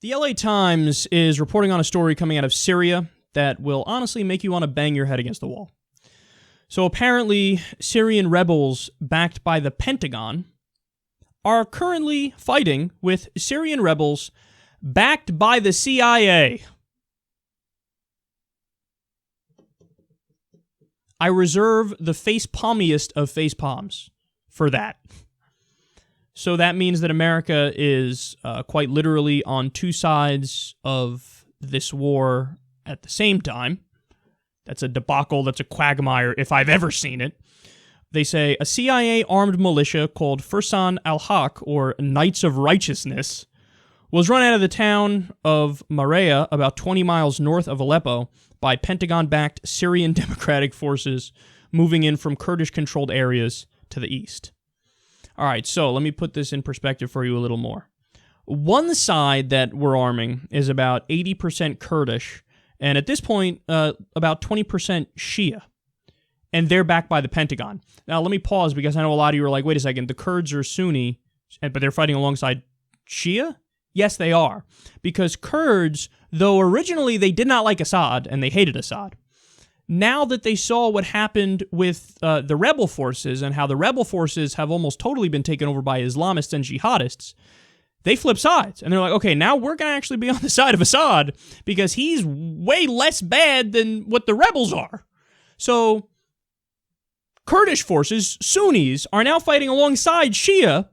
The LA Times is reporting on a story coming out of Syria that will honestly make you want to bang your head against the wall. So apparently, Syrian rebels backed by the Pentagon are currently fighting with Syrian rebels backed by the CIA. I reserve the face-palmiest of face-palms for that. So that means that America is quite literally on two sides of this war at the same time. That's a debacle, that's a quagmire if I've ever seen it. They say a CIA-armed militia called Fursan al-Haq, or Knights of Righteousness, was run out of the town of Maraya, about 20 miles north of Aleppo, by Pentagon-backed Syrian Democratic forces moving in from Kurdish-controlled areas to the east. All right, so let me put this in perspective for you a little more. One side that we're arming is about 80% Kurdish, and at this point, about 20% Shia. And they're backed by the Pentagon. Now, let me pause because I know a lot of you are like, wait a second, the Kurds are Sunni, but they're fighting alongside Shia? Yes, they are. Because Kurds, though originally they did not like Assad, and they hated Assad, now that they saw what happened with the rebel forces and how the rebel forces have almost totally been taken over by Islamists and jihadists, they flip sides. And they're like, okay, now we're going to actually be on the side of Assad because he's way less bad than what the rebels are. So Kurdish forces, Sunnis, are now fighting alongside Shia,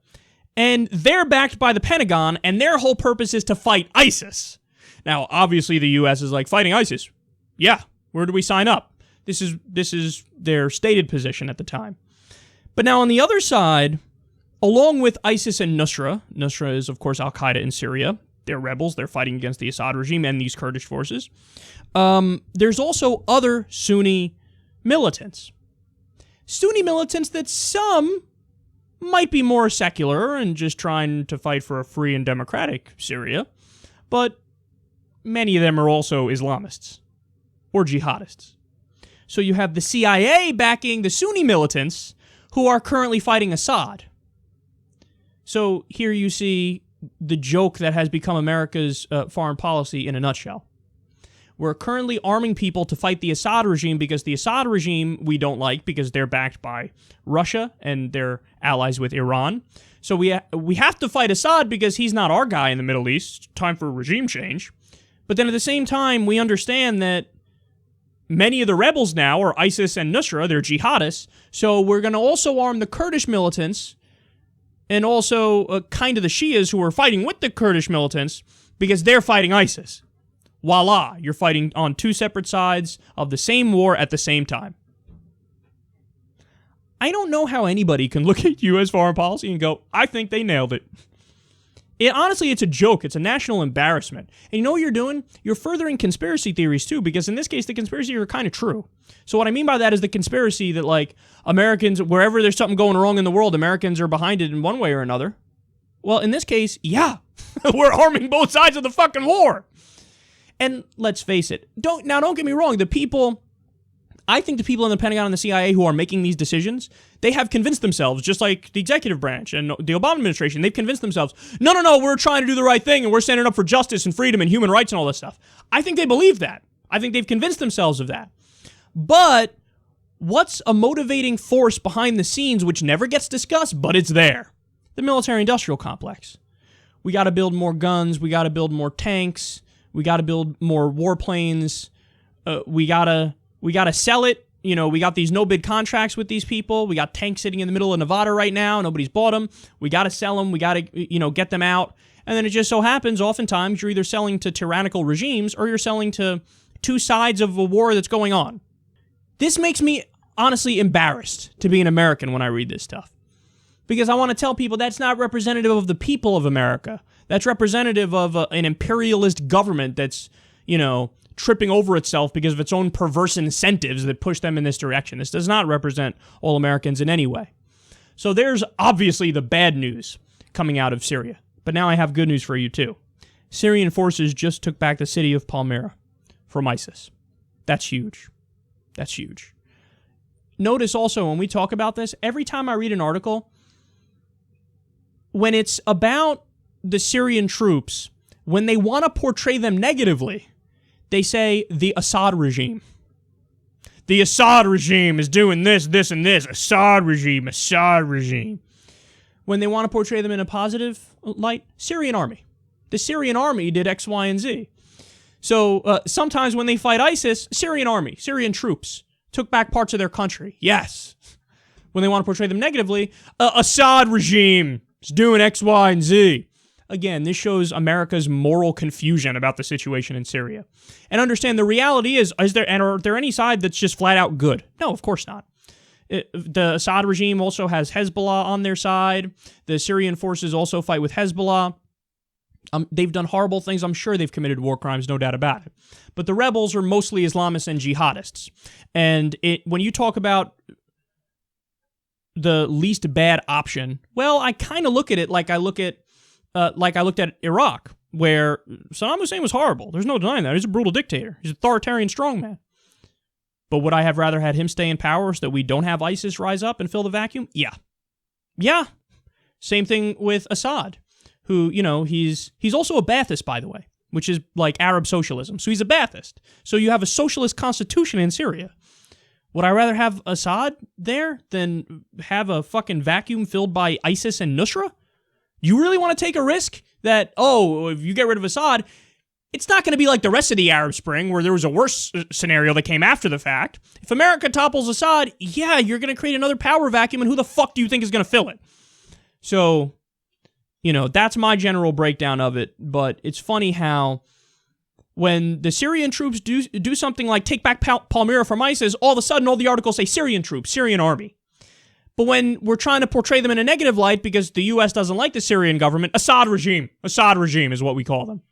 and they're backed by the Pentagon, and their whole purpose is to fight ISIS. Now, obviously, the U.S. is like, fighting ISIS? Yeah. Where do we sign up? This is their stated position at the time. But now on the other side, along with ISIS and Nusra is, of course, Al-Qaeda in Syria. They're rebels. They're fighting against the Assad regime and these Kurdish forces. There's also other Sunni militants. Sunni militants that some might be more secular and just trying to fight for a free and democratic Syria, but many of them are also Islamists or jihadists. So you have the CIA backing the Sunni militants who are currently fighting Assad. So here you see the joke that has become America's foreign policy in a nutshell. We're currently arming people to fight the Assad regime because the Assad regime we don't like because they're backed by Russia and they're allies with Iran. So we have to fight Assad because he's not our guy in the Middle East. Time for regime change. But then at the same time, we understand that many of the rebels now are ISIS and Nusra. They're jihadists. So we're going to also arm the Kurdish militants and also kind of the Shias who are fighting with the Kurdish militants because they're fighting ISIS. Voila, you're fighting on two separate sides of the same war at the same time. I don't know how anybody can look at U.S. foreign policy and go, I think they nailed it. Honestly, it's a joke. It's a national embarrassment. And you know what you're doing? You're furthering conspiracy theories, too, because in this case, the conspiracy are kind of true. So what I mean by that is the conspiracy that, like, Americans, wherever there's something going wrong in the world, Americans are behind it in one way or another. Well, in this case, yeah. We're arming both sides of the fucking war. And let's face it, don't get me wrong, I think the people in the Pentagon and the CIA who are making these decisions, they have convinced themselves, just like the executive branch and the Obama administration, they've convinced themselves, no, we're trying to do the right thing and we're standing up for justice and freedom and human rights and all this stuff. I think they believe that. I think they've convinced themselves of that. But what's a motivating force behind the scenes which never gets discussed, but it's there? The military-industrial complex. We got to build more guns. We got to build more tanks. We got to build more warplanes. We gotta sell it. You know, we got these no-bid contracts with these people. We got tanks sitting in the middle of Nevada right now. Nobody's bought them. We got to sell them. We got to, get them out. And then it just so happens, oftentimes, you're either selling to tyrannical regimes or you're selling to two sides of a war that's going on. This makes me, honestly, embarrassed to be an American when I read this stuff. Because I want to tell people that's not representative of the people of America. That's representative of an imperialist government that's, tripping over itself because of its own perverse incentives that push them in this direction. This does not represent all Americans in any way. So there's obviously the bad news coming out of Syria. But now I have good news for you too. Syrian forces just took back the city of Palmyra from ISIS. That's huge. That's huge. Notice also when we talk about this, every time I read an article, when it's about the Syrian troops, When they want to portray them negatively, they say the Assad regime. The Assad regime is doing this, this, and this. Assad regime, Assad regime. When they want to portray them in a positive light, Syrian army. The Syrian army did X, Y, and Z. So sometimes when they fight ISIS, Syrian army, Syrian troops took back parts of their country. Yes. When they want to portray them negatively, Assad regime is doing X, Y, and Z. Again, this shows America's moral confusion about the situation in Syria. And understand the reality is there any side that's just flat out good? No, of course not. The Assad regime also has Hezbollah on their side. The Syrian forces also fight with Hezbollah. They've done horrible things. I'm sure they've committed war crimes, no doubt about it. But the rebels are mostly Islamists and jihadists. And when you talk about the least bad option, well, I kind of look at it like I looked at Iraq, where Saddam Hussein was horrible. There's no denying that. He's a brutal dictator. He's an authoritarian strongman. But would I have rather had him stay in power so that we don't have ISIS rise up and fill the vacuum? Yeah. Yeah. Same thing with Assad, who, he's also a Ba'athist, by the way, which is like Arab socialism. So he's a Ba'athist. So you have a socialist constitution in Syria. Would I rather have Assad there than have a fucking vacuum filled by ISIS and Nusra? You really want to take a risk that, if you get rid of Assad, it's not going to be like the rest of the Arab Spring where there was a worse scenario that came after the fact. If America topples Assad, yeah, you're going to create another power vacuum, and who the fuck do you think is going to fill it? So, that's my general breakdown of it, but it's funny how when the Syrian troops do something like take back Palmyra from ISIS, all of a sudden all the articles say Syrian troops, Syrian army. But when we're trying to portray them in a negative light because the U.S. doesn't like the Syrian government, Assad regime is what we call them.